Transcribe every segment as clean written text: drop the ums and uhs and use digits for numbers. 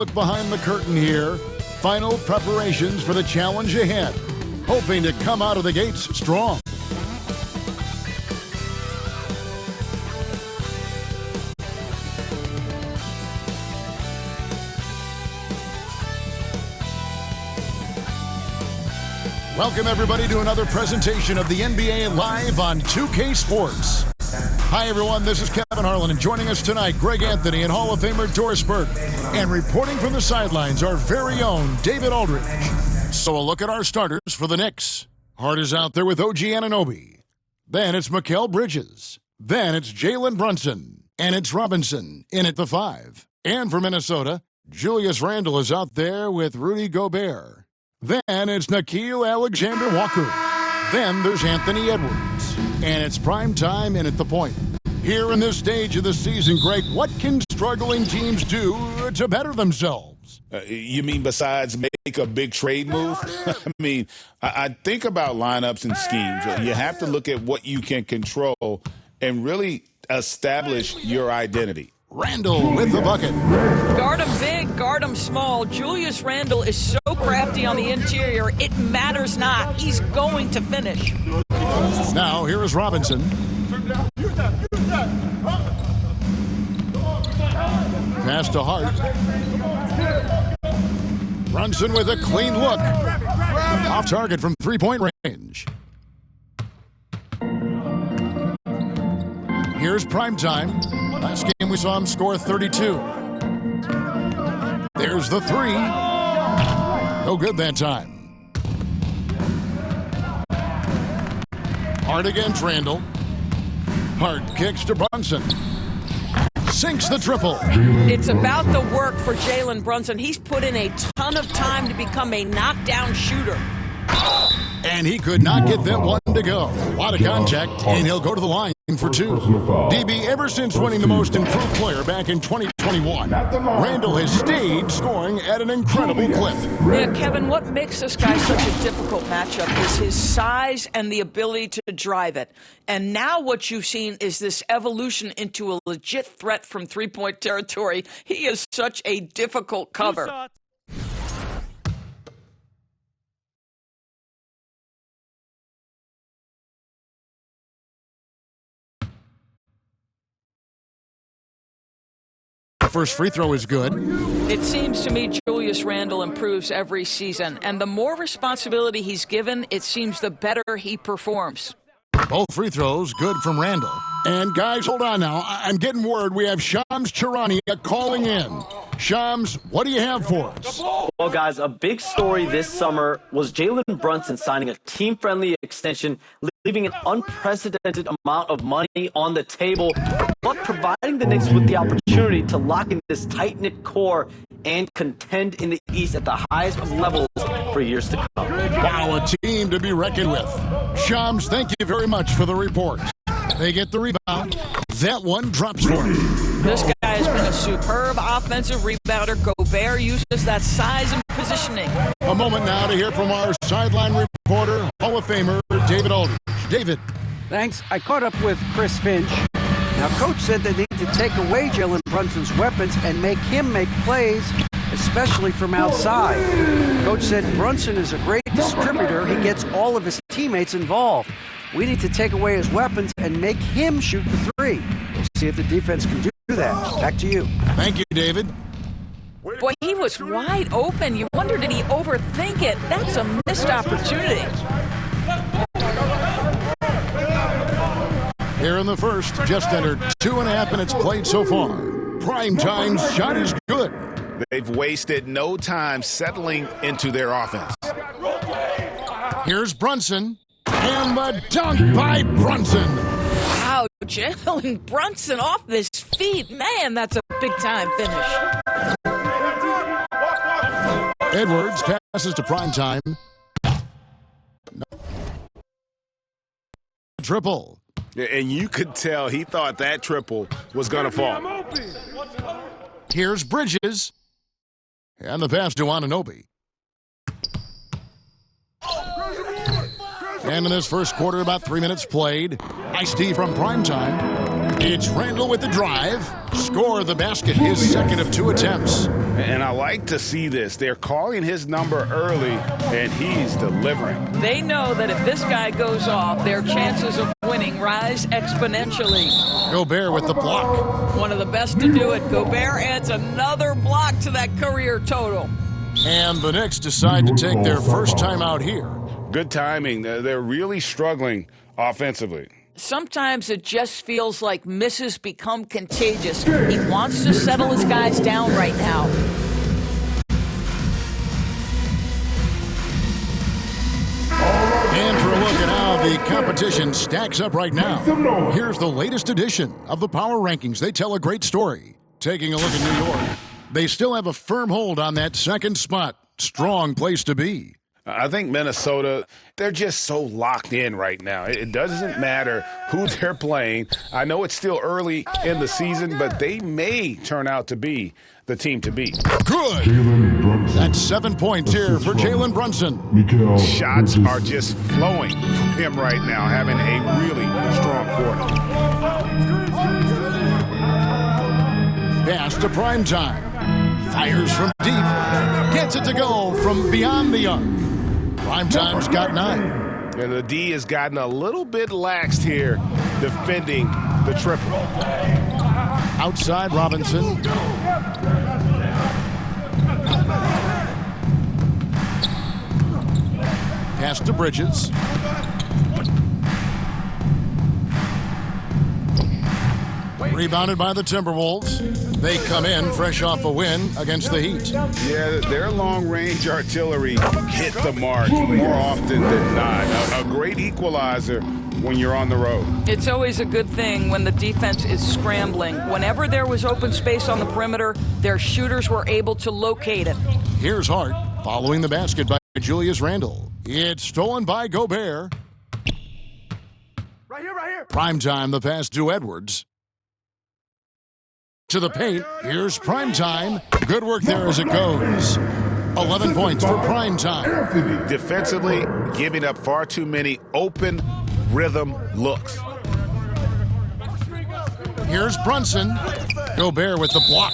look behind the curtain here. Final preparations for the challenge ahead. Hoping to come out of the gates strong. Welcome, everybody, to another presentation of the NBA Live on 2K Sports. Hi, everyone. This is Kevin Harlan, and joining us tonight, Greg Anthony and Hall of Famer Doris Burke. And reporting from the sidelines, our very own David Aldridge. So a look at our starters for the Knicks. Hart is out there with OG Anunoby. Then it's Mikal Bridges. Then it's Jalen Brunson. And it's Robinson in at the 5. And for Minnesota, Julius Randle is out there with Rudy Gobert. Then it's Nickeil Alexander-Walker. Then there's Anthony Edwards. And it's prime time and at the point. Here in this stage of the season, Greg, what can struggling teams do to better themselves? You mean besides make a big trade move? I think about lineups and schemes. You have to look at what you can control and really establish your identity. Randle with the bucket. Guard him big, guard him small. Julius Randle is so crafty on the interior, it matters not. He's going to finish. Now, here is Robinson. Pass to Hart. Brunson with a clean look. Off target from three-point range. Here's primetime. Last game we saw him score 32. There's the 3. No good that time. Hart against Randle. Hart kicks to Brunson. Sinks the triple. It's about the work for Jalen Brunson. He's put in a ton of time to become a knockdown shooter. And he could not get that one to go. A lot of contact, and he'll go to the line for 2. DB, ever since winning the most improved player back in 2021, Randle has stayed scoring at an incredible clip. Yeah, Kevin, what makes this guy such a difficult matchup is his size and the ability to drive it. And now what you've seen is this evolution into a legit threat from three-point territory. He is such a difficult cover. First free throw is good. It seems to me Julius Randle improves every season, and the more responsibility he's given, it seems the better he performs. Both free throws good from Randle. And guys, hold on now. I'm getting word we have Shams Charania calling in. Shams, what do you have for us? Well, guys, a big story this summer was Jalen Brunson signing a team-friendly extension, leaving an unprecedented amount of money on the table, but providing the Knicks with the opportunity to lock in this tight-knit core and contend in the East at the highest levels for years to come. Wow, a team to be reckoned with. Shams, thank you very much for the report. They get the rebound. That one drops for him. This guy has been a superb offensive rebounder. Gobert uses that size and positioning. A moment now to hear from our sideline reporter, Hall of Famer David Aldridge. David. Thanks. I caught up with Chris Finch. Now, Coach said they need to take away Jalen Brunson's weapons and make him make plays, especially from outside. Coach said Brunson is a great distributor. He gets all of his teammates involved. We need to take away his weapons and make him shoot the 3. We'll see if the defense can do that. Back to you. Thank you, David. Boy, he was wide open. You wonder, did he overthink it? That's a missed opportunity. Here in the first, just under 2.5 minutes played so far. Primetime's shot is good. They've wasted no time settling into their offense. Here's Brunson. And the dunk by Brunson. Wow, Jalen Brunson off his feet. Man, that's a big-time finish. Edwards passes to primetime. Triple. And you could tell he thought that triple was going to fall. Here's Bridges. And the pass to Anunoby. And in this first quarter, about 3 minutes played. Ice-T from primetime. It's Randle with the drive. Score the basket, his second of 2 attempts. And I like to see this. They're calling his number early, and he's delivering. They know that if this guy goes off, their chances of winning rise exponentially. Gobert with the block. One of the best to do it. Gobert adds another block to that career total. And the Knicks decide to take their first time out here. Good timing. They're really struggling offensively. Sometimes it just feels like misses become contagious. He wants to settle his guys down right now. And for a look at how the competition stacks up right now, here's the latest edition of the Power Rankings. They tell a great story. Taking a look at New York, they still have a firm hold on that second spot. Strong place to be. I think Minnesota, they're just so locked in right now. It doesn't matter who they're playing. I know it's still early in the season, but they may turn out to be the team to beat. Good. That's 7 points here for Jalen Brunson. Shots are just flowing from him right now, having a really strong quarter. Pass to Primetime. Fires from deep. Gets it to go from beyond the arc. Primetime's got 9. And the D has gotten a little bit laxed here defending the triple. Outside Robinson. Pass to Bridges. Rebounded by the Timberwolves. They come in fresh off a win against the Heat. Yeah, their long-range artillery hit the mark more often than not. A great equalizer when you're on the road. It's always a good thing when the defense is scrambling. Whenever there was open space on the perimeter, their shooters were able to locate it. Here's Hart following the basket by Julius Randle. It's stolen by Gobert. Right here. Primetime, the pass to Edwards. To the paint, here's Primetime. Good work there as it goes. 11 points for Primetime. Defensively, giving up far too many open rhythm looks. Here's Brunson. Gobert with the block.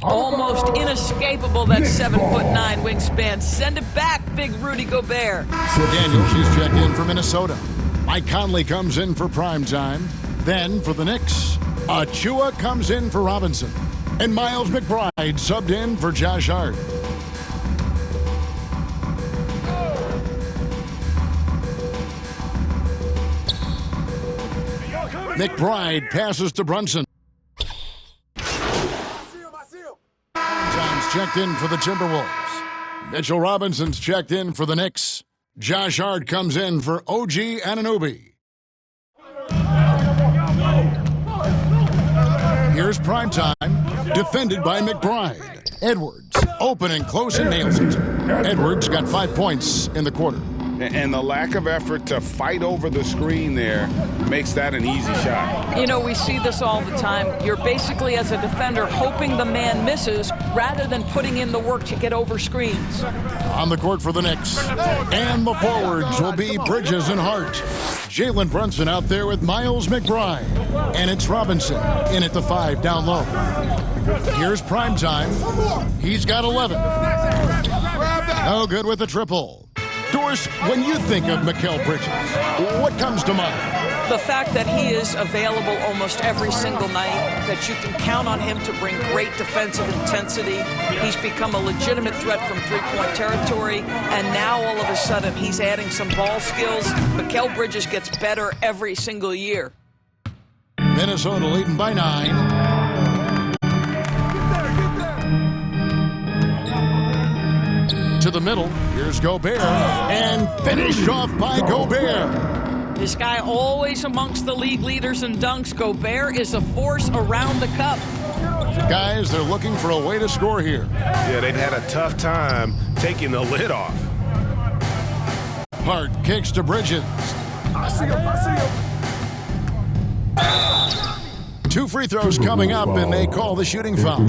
Almost inescapable, that 7'9" wingspan. Send it back, big Rudy Gobert. Daniels, he's checked in for Minnesota. Mike Conley comes in for Primetime. Then for the Knicks, Achua comes in for Robinson. And Miles McBride subbed in for Josh Hart. McBride passes to Brunson. Time's checked in for the Timberwolves. Mitchell Robinson's checked in for the Knicks. Josh Hart comes in for OG Anunoby. Here's Primetime, defended by McBride. Edwards, open and close and nails it. Edwards got 5 points in the quarter. And the lack of effort to fight over the screen there makes that an easy shot. You know, we see this all the time. You're basically, as a defender, hoping the man misses rather than putting in the work to get over screens. On the court for the Knicks. And the forwards will be Bridges and Hart. Jalen Brunson out there with Miles McBride. And it's Robinson in at the 5 down low. Here's Primetime. He's got 11. No good with the triple. Doris, when you think of Mikal Bridges, what comes to mind? The fact that he is available almost every single night, that you can count on him to bring great defensive intensity. He's become a legitimate threat from three-point territory, and now all of a sudden he's adding some ball skills. Mikal Bridges gets better every single year. Minnesota leading by 9. To the middle, here's Gobert, and finished off by Gobert. This guy always amongst the league leaders in dunks. Gobert is a force around the cup. Guys, they're looking for a way to score here. Yeah, they've had a tough time taking the lid off. Hart kicks to Bridges. I see him. 2 free throws coming up, and they call the shooting foul.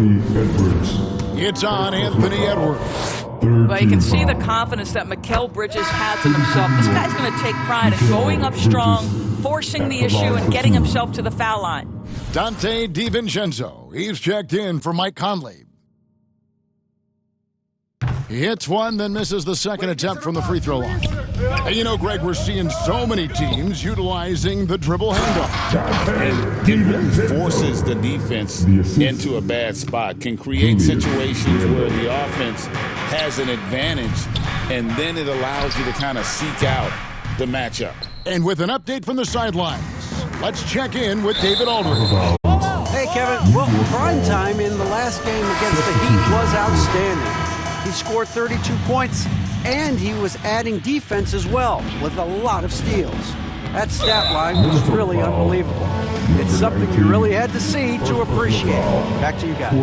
It's on Anthony Edwards. But you can see the confidence that Mikal Bridges has in himself. This guy's going to take pride in going up strong, forcing the issue, and getting himself to the foul line. Dante DiVincenzo, he's checked in for Mike Conley. He hits one, then misses the second attempt from the free throw line. And you know, Greg, we're seeing so many teams utilizing the dribble handoff. And it really forces the defense into a bad spot, can create situations where the offense has an advantage, and then it allows you to kind of seek out the matchup. And with an update from the sidelines, let's check in with David Aldridge. Hey, Kevin. Well, prime time in the last game against the Heat was outstanding. He scored 32 points, and he was adding defense as well with a lot of steals. That stat line was really unbelievable. It's something you really had to see to appreciate. Back to you guys.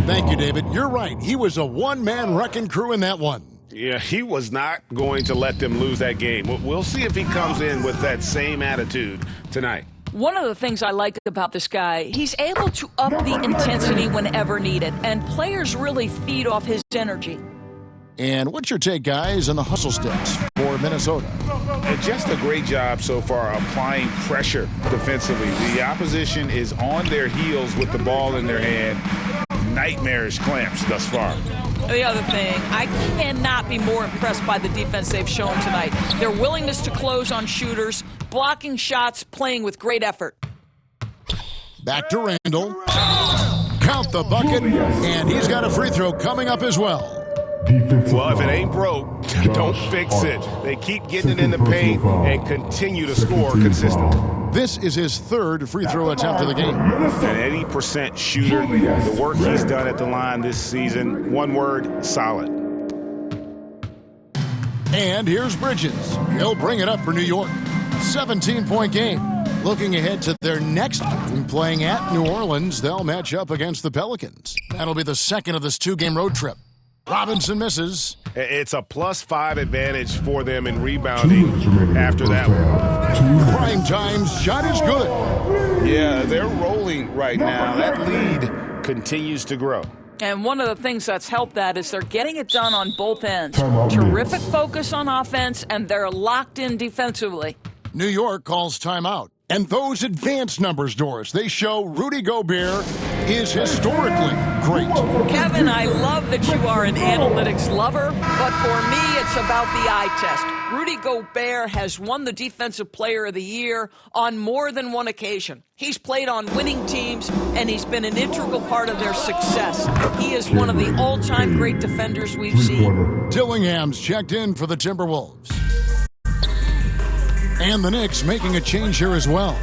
Thank you, David. You're right. He was a one-man wrecking crew in that one. Yeah, he was not going to let them lose that game. We'll see if he comes in with that same attitude tonight. One of the things I like about this guy, he's able to up the intensity whenever needed, and players really feed off his energy. And what's your take, guys, on the hustle steps for Minnesota? And just a great job so far applying pressure defensively. The opposition is on their heels with the ball in their hand. Nightmarish clamps thus far. The other thing, I cannot be more impressed by the defense they've shown tonight. Their willingness to close on shooters, blocking shots, playing with great effort. Back to Randall. Count the bucket, and he's got a free throw coming up as well. Well, if it ain't broke, don't fix it. They keep getting it in the paint and continue to score consistently. This is his third free throw attempt of the game. An 80% shooter. The work he's done at the line this season, one word, solid. And here's Bridges. He'll bring it up for New York. 17-point game. Looking ahead to their next game, playing at New Orleans, they'll match up against the Pelicans. That'll be the second of this two-game road trip. Robinson misses. It's a +5 advantage for them in rebounding after that one. Prime time's shot is good. Yeah, they're rolling right now. That lead continues to grow. And one of the things that's helped that is they're getting it done on both ends. Terrific focus on offense, and they're locked in defensively. New York calls timeout. And those advanced numbers, Doris, they show Rudy Gobert is historically great. Kevin, I love that you are an analytics lover, but for me, it's about the eye test. Rudy Gobert has won the Defensive Player of the Year on more than one occasion. He's played on winning teams, and he's been an integral part of their success. He is one of the all-time great defenders we've seen. Dillingham's checked in for the Timberwolves. And the Knicks making a change here as well.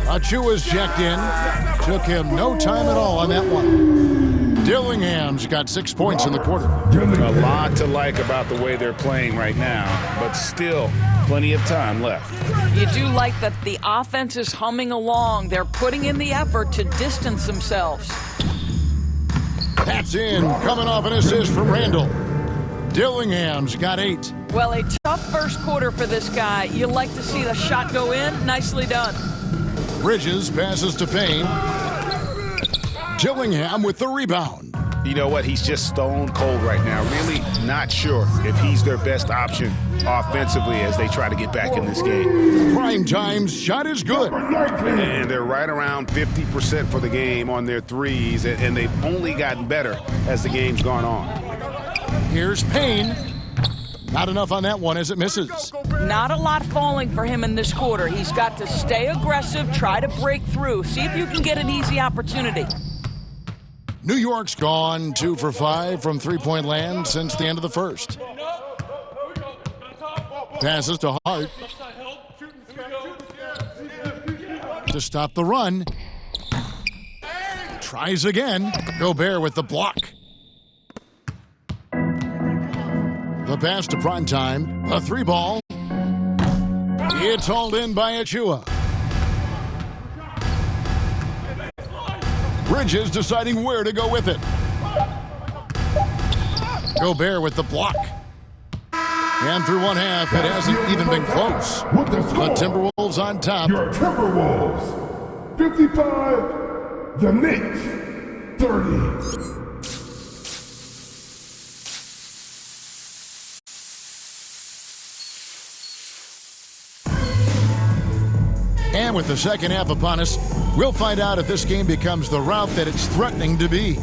Achua's checked in. Took him no time at all on that one. Dillingham's got 6 points in the quarter. A lot to like about the way they're playing right now, but still plenty of time left. You do like that the offense is humming along. They're putting in the effort to distance themselves. That's in. Coming off an assist from Randall. Dillingham's got 8. Well, a tough first quarter for this guy. You like to see the shot go in. Nicely done. Bridges passes to Payne. Dillingham with the rebound. You know what? He's just stone cold right now. Really not sure if he's their best option offensively as they try to get back in this game. Prime time's shot is good. And they're right around 50% for the game on their threes, and they've only gotten better as the game's gone on. Here's Payne. Not enough on that one as it misses. Not a lot falling for him in this quarter. He's got to stay aggressive, try to break through. See if you can get an easy opportunity. New York's gone 2 for 5 from three-point land since the end of the first. Passes to Hart. To stop the run. Tries again. Gobert with the block. The pass to Primetime. A 3-ball. It's hauled in by Achua. Bridges deciding where to go with it. Gobert with the block. And through one half, it hasn't even been close. The Timberwolves on top. Your Timberwolves, 55. The Knicks, 30. And with the second half upon us, we'll find out if this game becomes the rout that it's threatening to be.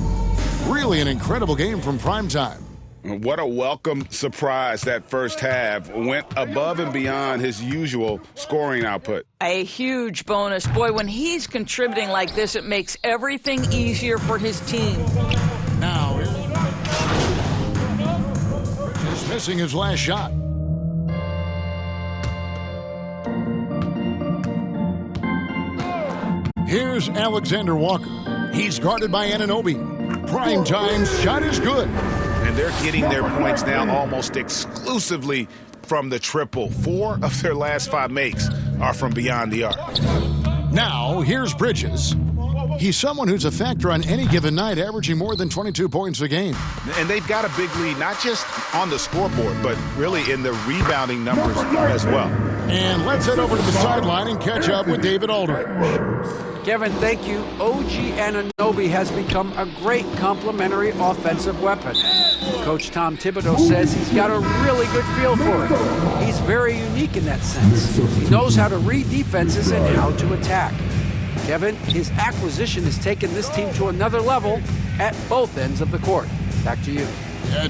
Really an incredible game from Primetime. What a welcome surprise that first half. Went above and beyond his usual scoring output. A huge bonus. Boy, when he's contributing like this, it makes everything easier for his team. Now, he's missing his last shot. Here's Alexander Walker. He's guarded by Anunoby. Prime time's shot is good. And they're getting their points now almost exclusively from the triple. 4 of their last 5 makes are from beyond the arc. Now, here's Bridges. He's someone who's a factor on any given night, averaging more than 22 points a game. And they've got a big lead, not just on the scoreboard, but really in the rebounding numbers as well. And let's head over to the sideline and catch up with David Aldridge. Kevin, thank you. OG Anunoby has become a great complementary offensive weapon. Coach Tom Thibodeau says he's got a really good feel for it. He's very unique in that sense. He knows how to read defenses and how to attack. Kevin, his acquisition has taken this team to another level at both ends of the court. Back to you.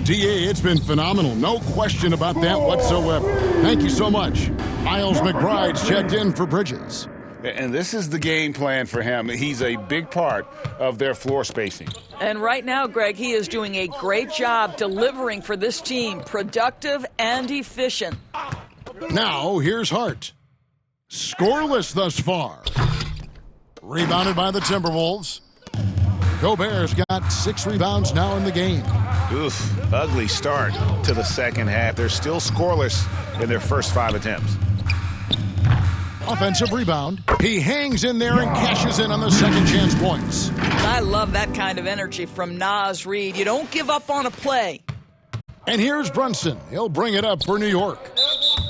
DA, it's been phenomenal. No question about that whatsoever. Thank you so much. Miles McBride's checked in for Bridges. And this is the game plan for him. He's a big part of their floor spacing. And right now, Greg, he is doing a great job delivering for this team, productive and efficient. Now, here's Hart. Scoreless thus far. Rebounded by the Timberwolves. Gobert's got 6 rebounds now in the game. Oof, ugly start to the second half. They're still scoreless in their first 5 attempts. Offensive rebound. He hangs in there and cashes in on the second chance points. I love that kind of energy from Naz Reid. You don't give up on a play. And here's Brunson. He'll bring it up for New York.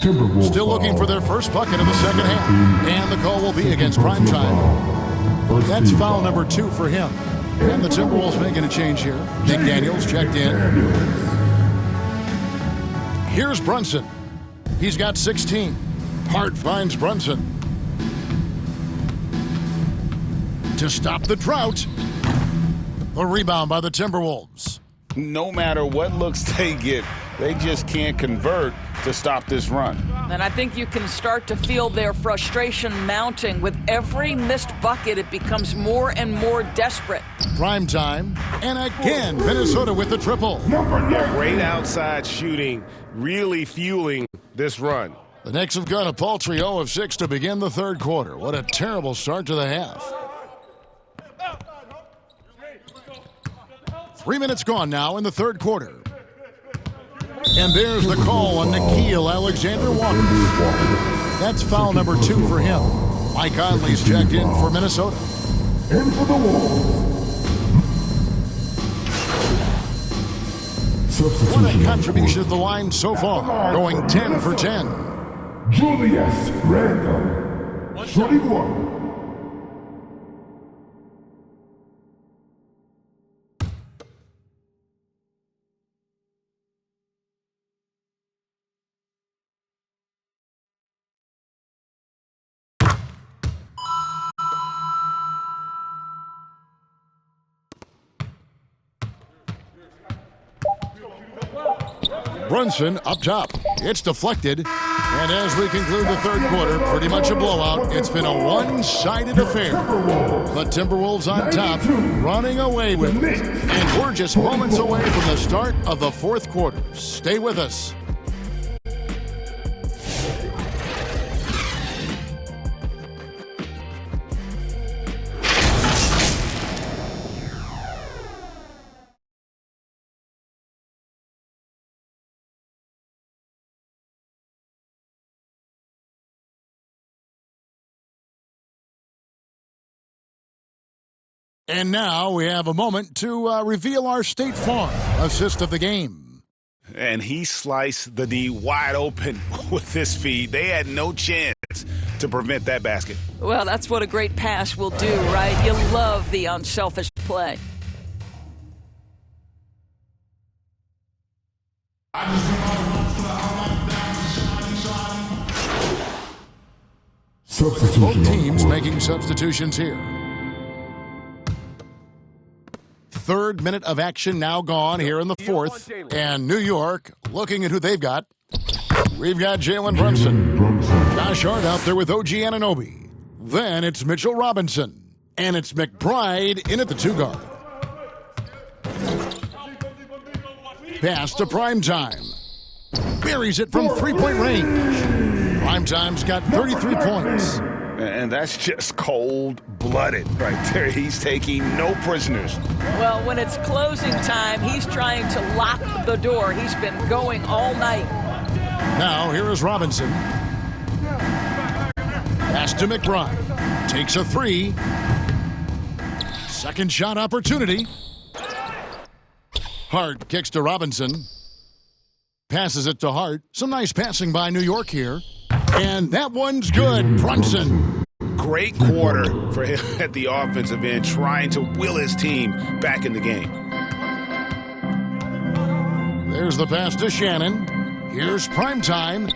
Timberwolves Still looking for their first bucket of the second half. And the call will be against Primetime. That's foul number 2 for him. And the Timberwolves making a change here. Nick Daniels checked in. Here's Brunson. He's got 16. Hart finds Brunson. To stop the drought. The rebound by the Timberwolves. No matter what looks they get, they just can't convert to stop this run. And I think you can start to feel their frustration mounting. With every missed bucket, it becomes more and more desperate. Prime time. And again, Minnesota with the triple. Great outside shooting, really fueling this run. The Knicks have got a paltry 0 of 6 to begin the third quarter. What a terrible start to the half. 3 minutes gone now in the third quarter. And there's the call on Nickeil Alexander-Walker. That's foul number 2 for him. Mike Conley's checked in for Minnesota. In for the Wolves. What a contribution at the line so far, going 10 for 10. Julius Randle. Shooting 1. Brunson up top. It's deflected. And as we conclude the third quarter, pretty much a blowout. It's been a one-sided affair. The Timberwolves on top, running away with it. And we're just moments away from the start of the fourth quarter. Stay with us. And now we have a moment to reveal our State Farm assist of the game. And he sliced the D wide open with this feed. They had no chance to prevent that basket. Well, that's what a great pass will do, right? You love the unselfish play. Substitution. Both teams making substitutions here. third minute of action now gone here in the fourth. And New York, looking at who they've got. We've got Jalen Brunson. Josh Hart out there with OG Anunoby. Then it's Mitchell Robinson. And it's McBride in at the 2-guard. Pass to Primetime. Buries it from three-point range. Primetime's got 33 points. And that's just cold-blooded right there. He's taking no prisoners. Well, when it's closing time, he's trying to lock the door. He's been going all night. Now, here is Robinson. Pass to McBride. Takes a 3. Second shot opportunity. Hart kicks to Robinson. Passes it to Hart. Some nice passing by New York here. And that one's good. Brunson. Great quarter for him at the offensive end, trying to will his team back in the game. There's the pass to Shannon. Here's Primetime.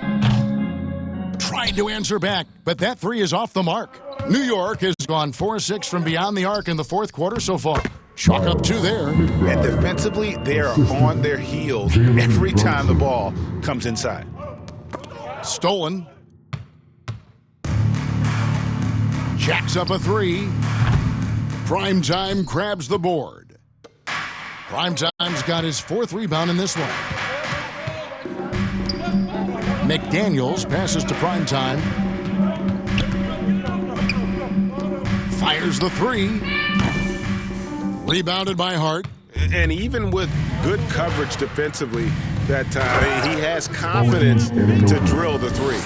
Tried to answer back, but that 3 is off the mark. New York has gone 4-6 from beyond the arc in the fourth quarter so far. Chalk up 2 there. And defensively, they are on their heels every time the ball comes inside. Stolen. Jacks up a 3. Primetime grabs the board. Primetime's got his 4th rebound in this one. McDaniels passes to Primetime. Fires the 3. Rebounded by Hart. And even with good coverage defensively that time, he has confidence to drill the 3.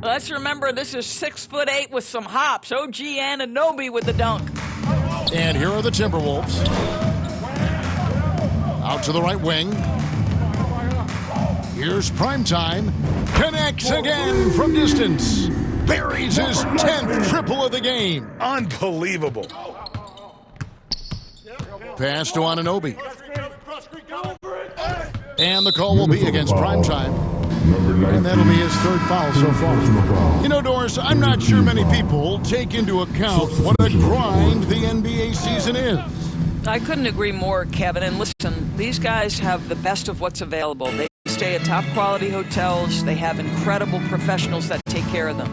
Let's remember, this is 6'8" with some hops. OG Anunoby with the dunk. And here are the Timberwolves. Out to the right wing. Here's Primetime. Connects again from distance. Buries his 10th triple of the game. Unbelievable. Pass to Anunoby. And the call will be against Primetime. And that'll be his 3rd foul so far. You know, Doris, I'm not sure many people take into account what a grind the NBA season is. I couldn't agree more, Kevin. And listen, these guys have the best of what's available. They stay at top-quality hotels. They have incredible professionals that take care of them.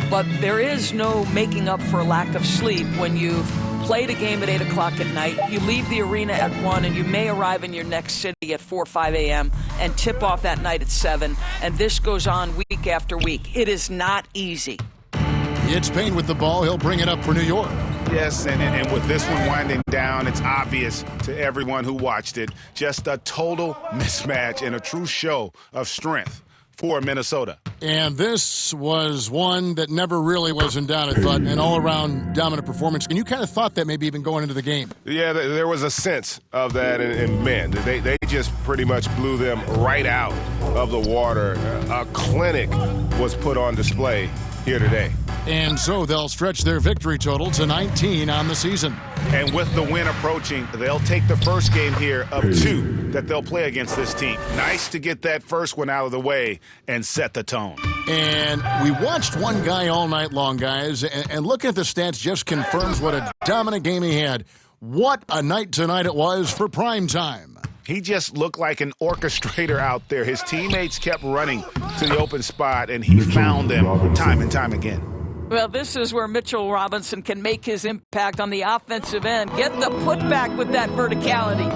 But there is no making up for a lack of sleep when you've played a game at 8 o'clock at night, you leave the arena at 1, and you may arrive in your next city at 4 or 5 a.m. and tip off that night at 7, and this goes on week after week. It is not easy. It's Payne with the ball. He'll bring it up for New York. Yes, and with this one winding down, it's obvious to everyone who watched it, just a total mismatch and a true show of strength for Minnesota. And this was one that never really was in doubt, I thought, an all-around dominant performance. And you kind of thought that maybe even going into the game. Yeah, there was a sense of that, and man, they just pretty much blew them right out of the water. A clinic was put on display here today. And so they'll stretch their victory total to 19 on the season. And with the win approaching, they'll take the first game here of 2 that they'll play against this team. Nice to get that first one out of the way and set the tone. And we watched one guy all night long, guys, and looking at the stats just confirms what a dominant game he had. What a night tonight it was for Primetime. He just looked like an orchestrator out there. His teammates kept running to the open spot, and he found them time and time again. Well, this is where Mitchell Robinson can make his impact on the offensive end. Get the putback with that verticality.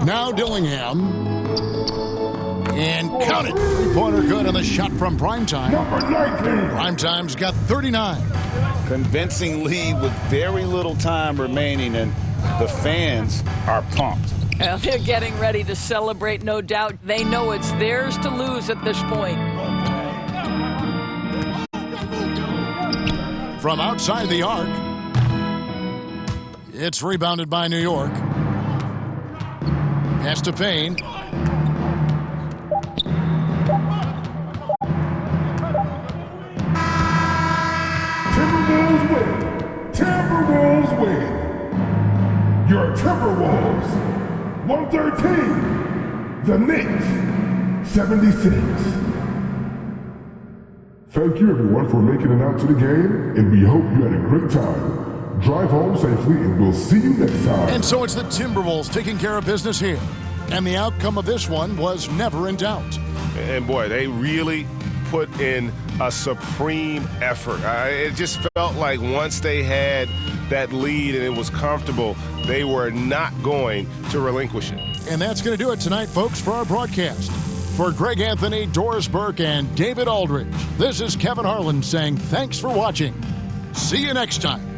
Now Dillingham. And count it. 3-pointer good on the shot from Primetime. Primetime's got 39. Convincing lead with very little time remaining, and the fans are pumped. Well, they're getting ready to celebrate, no doubt. They know it's theirs to lose at this point. From outside the arc, it's rebounded by New York. Pass to Payne. Timberwolves win. Timberwolves win. Your Timberwolves 113. The Knicks 76. Thank you everyone for making it out to the game, and we hope you had a great time. Drive home safely, and we'll see you next time. And so it's the Timberwolves taking care of business here. And the outcome of this one was never in doubt. And boy, they really put in a supreme effort. It just felt like once they had that lead and it was comfortable, they were not going to relinquish it. And that's going to do it tonight, folks, for our broadcast. For Greg Anthony, Doris Burke, and David Aldridge, this is Kevin Harlan saying thanks for watching. See you next time.